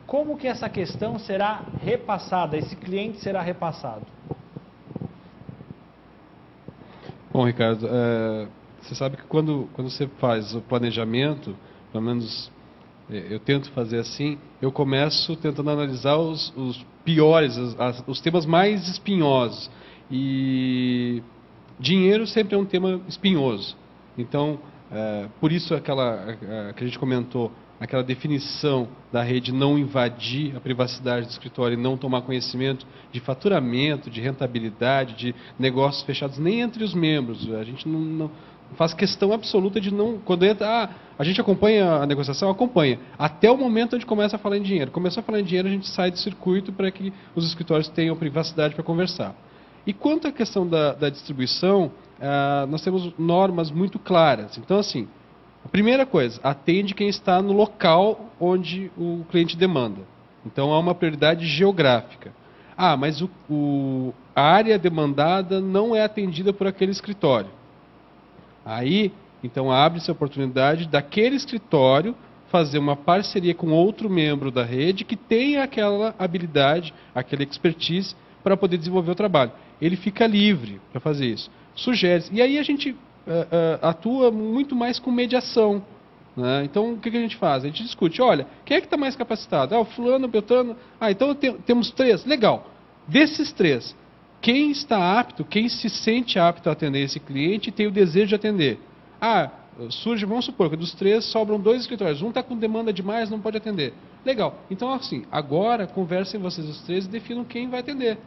Como que essa questão será repassada, esse cliente será repassado?
Bom, Ricardo, você sabe que quando você faz o planejamento, pelo menos eu tento fazer assim, eu começo tentando analisar os piores, os temas mais espinhosos. E dinheiro sempre é um tema espinhoso. Então, por isso que a gente comentou, aquela definição da rede não invadir a privacidade do escritório e não tomar conhecimento de faturamento, de rentabilidade, de negócios fechados, nem entre os membros. A gente não faz questão absoluta de não... Quando entra, a gente acompanha a negociação, acompanha. Até o momento onde começa a falar em dinheiro. Começou a falar em dinheiro, a gente sai do circuito para que os escritórios tenham privacidade para conversar. E quanto à questão da distribuição, nós temos normas muito claras. Então, assim, a primeira coisa, atende quem está no local onde o cliente demanda. Então, há uma prioridade geográfica. Mas a área demandada não é atendida por aquele escritório. Aí, então, abre-se a oportunidade daquele escritório fazer uma parceria com outro membro da rede que tenha aquela habilidade, aquela expertise para poder desenvolver o trabalho. Ele fica livre para fazer isso. Sugere. E aí a gente atua muito mais com mediação. Né? Então, o que a gente faz? A gente discute, olha, quem é que está mais capacitado? O fulano, o Beltrano. Então temos 3. Legal. Desses 3, quem está apto, quem se sente apto a atender esse cliente e tem o desejo de atender? Surge, vamos supor, que dos 3 sobram 2 escritórios. Um está com demanda demais, não pode atender. Legal. Então, assim, agora conversem vocês os 3 e definam quem vai atender.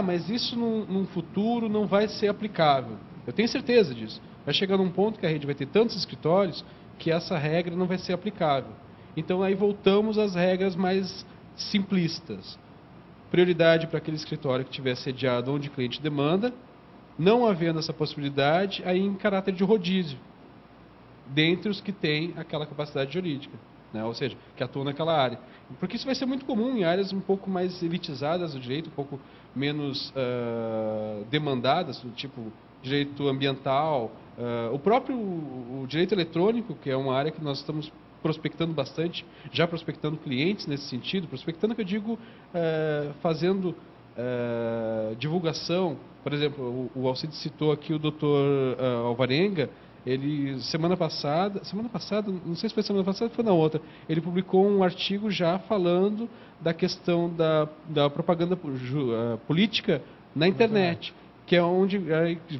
Mas isso num futuro não vai ser aplicável. Eu tenho certeza disso. Vai chegar num ponto que a rede vai ter tantos escritórios que essa regra não vai ser aplicável. Então, aí voltamos às regras mais simplistas. Prioridade para aquele escritório que tiver sediado onde o cliente demanda, não havendo essa possibilidade, aí em caráter de rodízio, dentre os que têm aquela capacidade jurídica, né? Ou seja, que atuam naquela área. Porque isso vai ser muito comum em áreas um pouco mais elitizadas do direito, um pouco menos demandadas, do tipo direito ambiental, o próprio direito eletrônico, que é uma área que nós estamos prospectando bastante, já prospectando clientes nesse sentido, prospectando que eu digo fazendo divulgação. Por exemplo, o Alcides citou aqui o Dr. Alvarenga. Ele, semana passada, não sei se foi semana passada ou foi na outra, ele publicou um artigo já falando da questão da propaganda política na internet, que é onde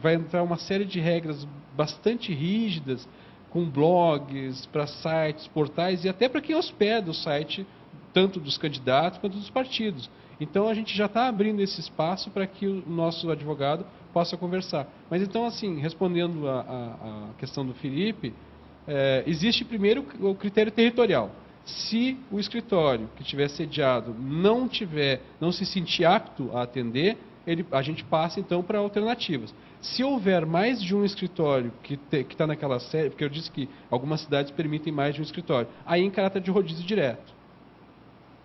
vai entrar uma série de regras bastante rígidas, com blogs, para sites, portais e até para quem hospeda o site, tanto dos candidatos quanto dos partidos. Então, a gente já está abrindo esse espaço para que o nosso advogado possa conversar. Mas, então, assim, respondendo a questão do Felipe, existe primeiro o critério territorial. Se o escritório que tiver sediado não se sentir apto a atender, a gente passa, então, para alternativas. Se houver mais de um escritório que está naquela série, porque eu disse que algumas cidades permitem mais de um escritório, aí em caráter de rodízio direto.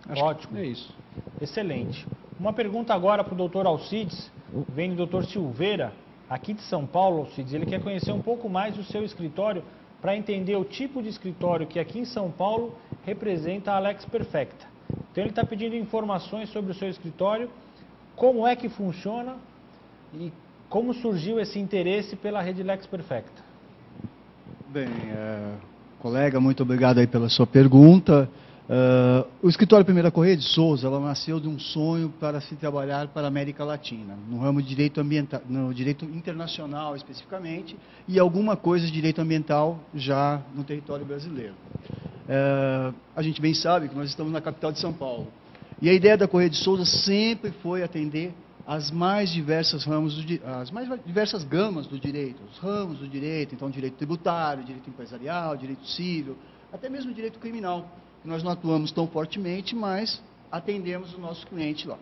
Ótimo.
É isso.
Excelente. Uma pergunta agora para o Dr. Alcides, vem do Dr. Silveira, aqui de São Paulo, Alcides. Ele quer conhecer um pouco mais do seu escritório para entender o tipo de escritório que aqui em São Paulo representa a Lex Perfecta. Então ele está pedindo informações sobre o seu escritório, como é que funciona e como surgiu esse interesse pela rede Lex Perfecta.
Bem, colega, muito obrigado aí pela sua pergunta. O escritório Primeira Correia de Souza, ela nasceu de um sonho para se trabalhar para a América Latina, no ramo de direito ambiental, no direito internacional especificamente, e alguma coisa de direito ambiental já no território brasileiro. A gente bem sabe que nós estamos na capital de São Paulo. E a ideia da Correia de Souza sempre foi atender as mais diversas gamas do direito, os ramos do direito, então direito tributário, direito empresarial, direito civil, até mesmo direito criminal. Nós não atuamos tão fortemente, mas atendemos o nosso cliente lá.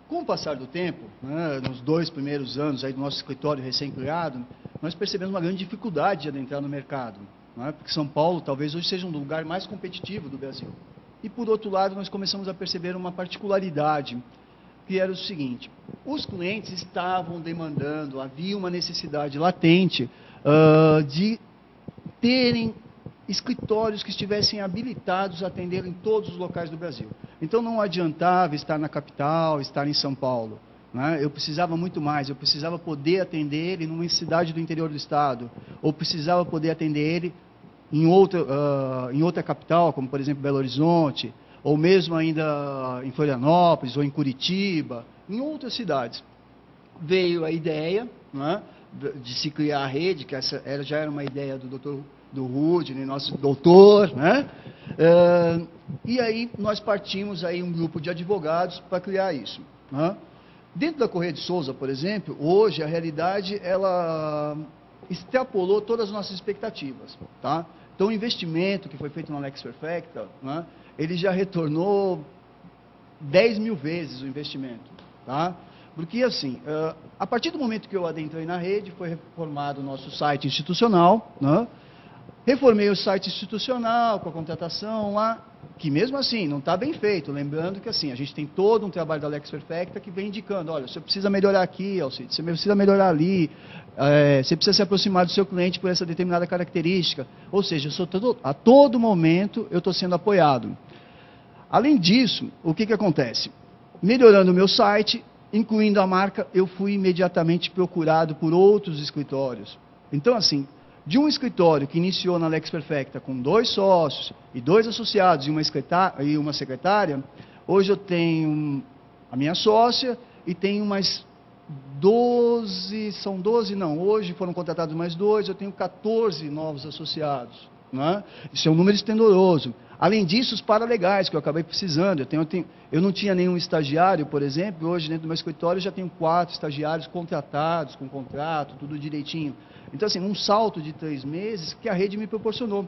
Com o passar do tempo, né, nos 2 primeiros anos aí do nosso escritório recém-criado, nós percebemos uma grande dificuldade de adentrar no mercado, né, porque São Paulo talvez hoje seja um lugar mais competitivo do Brasil. E por outro lado, nós começamos a perceber uma particularidade, que era o seguinte: os clientes estavam demandando, havia uma necessidade latente de terem escritórios que estivessem habilitados a atender em todos os locais do Brasil. Então não adiantava estar na capital, estar em São Paulo, né? Eu precisava muito mais, eu precisava poder atender ele numa cidade do interior do estado, ou precisava poder atender ele em outra capital, como por exemplo Belo Horizonte, ou mesmo ainda em Florianópolis, ou em Curitiba, em outras cidades. Veio a ideia, né, de se criar a rede, que essa já era uma ideia do Rudney, nosso doutor, né? E aí nós partimos aí um grupo de advogados para criar isso, né? Dentro da Corrêa de Souza, por exemplo, hoje a realidade ela extrapolou todas as nossas expectativas, tá? Então o investimento que foi feito na Lex Perfecta, né, ele já retornou 10 mil vezes o investimento, tá? Porque assim, a partir do momento que eu adentrei na rede, foi reformado o nosso site institucional, né? Reformei o site institucional com a contratação lá, que mesmo assim não está bem feito. Lembrando que assim, a gente tem todo um trabalho da Lex Perfecta que vem indicando, olha, você precisa melhorar aqui, Alcides, você precisa melhorar ali, você precisa se aproximar do seu cliente por essa determinada característica. Ou seja, a todo momento eu estou sendo apoiado. Além disso, o que acontece? Melhorando o meu site, incluindo a marca, eu fui imediatamente procurado por outros escritórios. Então assim, de um escritório que iniciou na Lex Perfecta com 2 sócios e 2 associados e uma secretária, hoje eu tenho a minha sócia e tenho mais 12, são 12 não, hoje foram contratados mais 2, eu tenho 14 novos associados, né? Isso é um número estendoroso. Além disso, os paralegais que eu acabei precisando, eu não tinha nenhum estagiário, por exemplo, hoje dentro do meu escritório eu já tenho 4 estagiários contratados, com contrato, tudo direitinho. Então, assim, um salto de 3 meses que a rede me proporcionou.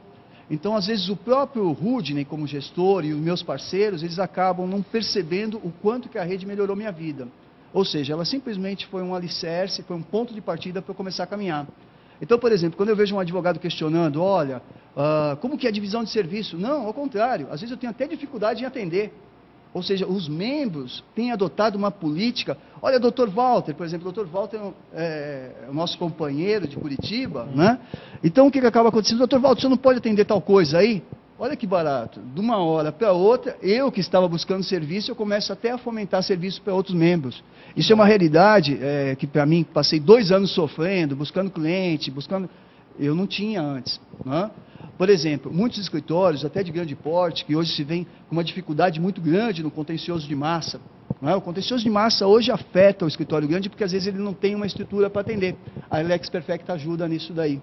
Então, às vezes, o próprio Rudney, como gestor, e os meus parceiros, eles acabam não percebendo o quanto que a rede melhorou minha vida. Ou seja, ela simplesmente foi um alicerce, foi um ponto de partida para eu começar a caminhar. Então, por exemplo, quando eu vejo um advogado questionando, olha, como que é a divisão de serviço? Não, ao contrário, às vezes eu tenho até dificuldade em atender. Ou seja, os membros têm adotado uma política. Olha, doutor Walter, por exemplo, o doutor Walter é o nosso companheiro de Curitiba, né? Então, o que acaba acontecendo? Doutor Walter, você não pode atender tal coisa aí? Olha que barato. De uma hora para outra, eu que estava buscando serviço, eu começo até a fomentar serviço para outros membros. Isso é uma realidade que, para mim, passei 2 anos sofrendo, buscando cliente, eu não tinha antes, né? Por exemplo, muitos escritórios, até de grande porte, que hoje se vêem com uma dificuldade muito grande no contencioso de massa, né? O contencioso de massa hoje afeta o escritório grande porque às vezes ele não tem uma estrutura para atender. A Lex Perfecta ajuda nisso daí.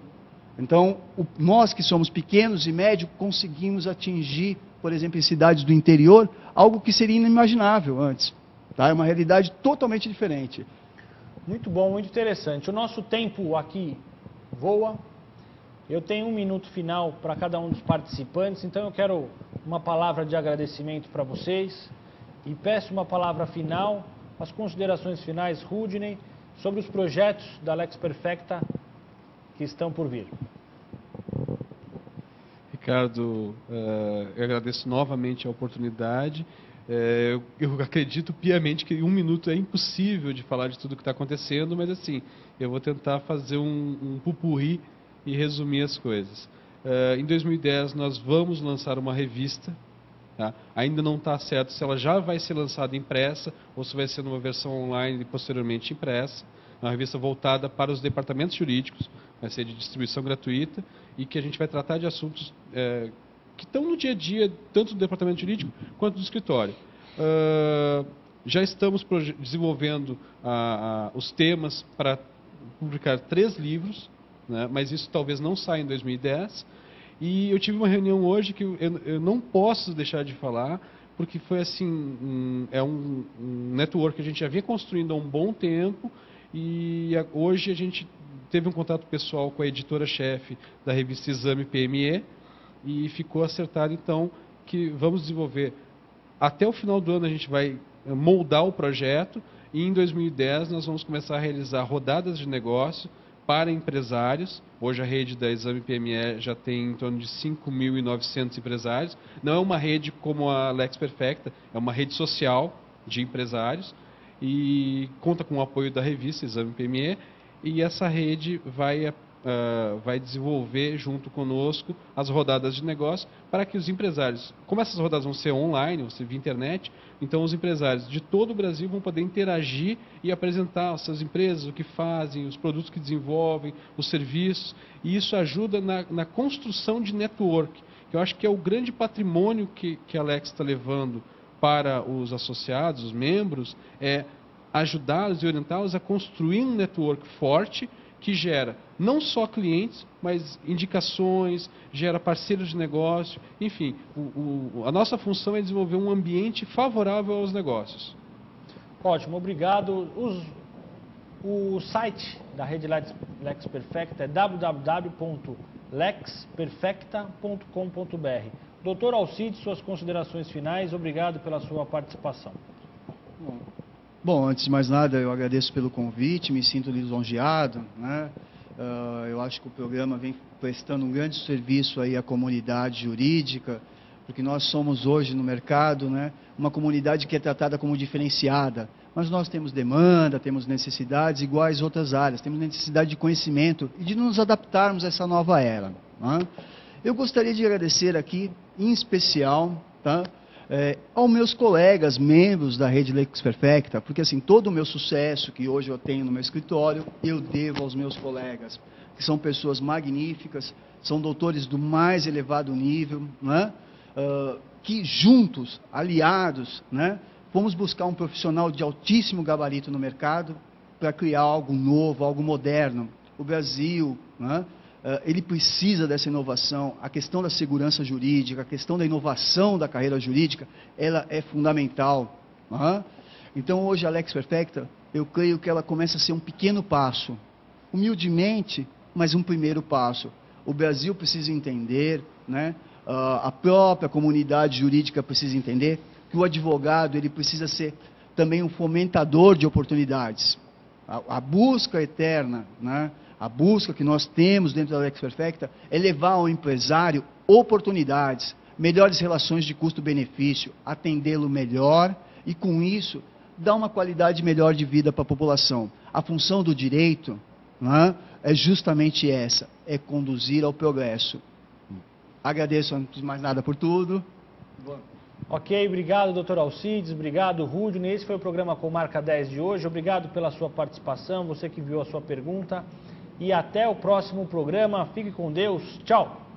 Então, nós que somos pequenos e médios, conseguimos atingir, por exemplo, em cidades do interior, algo que seria inimaginável antes. Tá? É uma realidade totalmente diferente.
Muito bom, muito interessante. O nosso tempo aqui voa. Eu tenho 1 minuto final para cada um dos participantes, então eu quero uma palavra de agradecimento para vocês e peço uma palavra final, as considerações finais, Rudney, sobre os projetos da Lex Perfecta que estão por vir.
Ricardo, eu agradeço novamente a oportunidade. Eu acredito piamente que 1 minuto é impossível de falar de tudo que está acontecendo, mas assim, eu vou tentar fazer um pupurri e resumir as coisas. Em 2010 nós vamos lançar uma revista, tá? Ainda não está certo se ela já vai ser lançada impressa ou se vai ser numa versão online e posteriormente impressa. Uma revista voltada para os departamentos jurídicos, vai ser de distribuição gratuita e que a gente vai tratar de assuntos que estão no dia a dia, tanto do departamento jurídico quanto do escritório. Já estamos desenvolvendo os temas para publicar 3 livros, né, mas isso talvez não saia em 2010. E eu tive uma reunião hoje que eu não posso deixar de falar, porque foi assim, é um network que a gente já vinha construindo há um bom tempo, e hoje a gente teve um contato pessoal com a editora-chefe da revista Exame PME, e ficou acertado então que vamos desenvolver, até o final do ano a gente vai moldar o projeto, e em 2010 nós vamos começar a realizar rodadas de negócio para empresários. Hoje a rede da Exame PME já tem em torno de 5.900 empresários. Não é uma rede como a Lex Perfecta, é uma rede social de empresários e conta com o apoio da revista Exame PME, e essa rede vai desenvolver junto conosco as rodadas de negócio para que os empresários, como essas rodadas vão ser online, vão ser via internet, então os empresários de todo o Brasil vão poder interagir e apresentar as suas empresas, o que fazem, os produtos que desenvolvem, os serviços, e isso ajuda na construção de network, que eu acho que é o grande patrimônio que a Lex está levando para os associados, os membros, é ajudá-los e orientá-los a construir um network forte que gera não só clientes, mas indicações, gera parceiros de negócio, enfim, a nossa função é desenvolver um ambiente favorável aos negócios.
Ótimo, obrigado. O site da rede Lex Perfecta é www.lexperfecta.com.br. Doutor Alcides, suas considerações finais, obrigado pela sua participação.
Bom, antes de mais nada, eu agradeço pelo convite, me sinto lisonjeado, né? Eu acho que o programa vem prestando um grande serviço aí à comunidade jurídica, porque nós somos hoje no mercado, né, uma comunidade que é tratada como diferenciada, mas nós temos demanda, temos necessidades iguais a outras áreas, temos necessidade de conhecimento e de nos adaptarmos a essa nova era, né? Eu gostaria de agradecer aqui, em especial, tá, aos meus colegas, membros da rede Lex Perfecta, porque assim, todo o meu sucesso que hoje eu tenho no meu escritório, eu devo aos meus colegas, que são pessoas magníficas, são doutores do mais elevado nível, né? Que juntos, aliados, né, fomos buscar um profissional de altíssimo gabarito no mercado para criar algo novo, algo moderno. O Brasil, né, ele precisa dessa inovação, a questão da segurança jurídica, a questão da inovação da carreira jurídica, ela é fundamental. Então, hoje, a Lex Perfecta, eu creio que ela começa a ser um pequeno passo, humildemente, mas um primeiro passo. O Brasil precisa entender, né, a própria comunidade jurídica precisa entender que o advogado ele precisa ser também um fomentador de oportunidades. A busca eterna, né, a busca que nós temos dentro da Lex Perfecta é levar ao empresário oportunidades, melhores relações de custo-benefício, atendê-lo melhor e, com isso, dar uma qualidade melhor de vida para a população. A função do direito, né, é justamente essa, é conduzir ao progresso. Agradeço, antes de mais nada, por tudo.
Ok, obrigado, doutor Alcides, obrigado, Rudney. Esse foi o programa Comarca 10 de hoje. Obrigado pela sua participação, você que enviou a sua pergunta. E até o próximo programa. Fique com Deus. Tchau.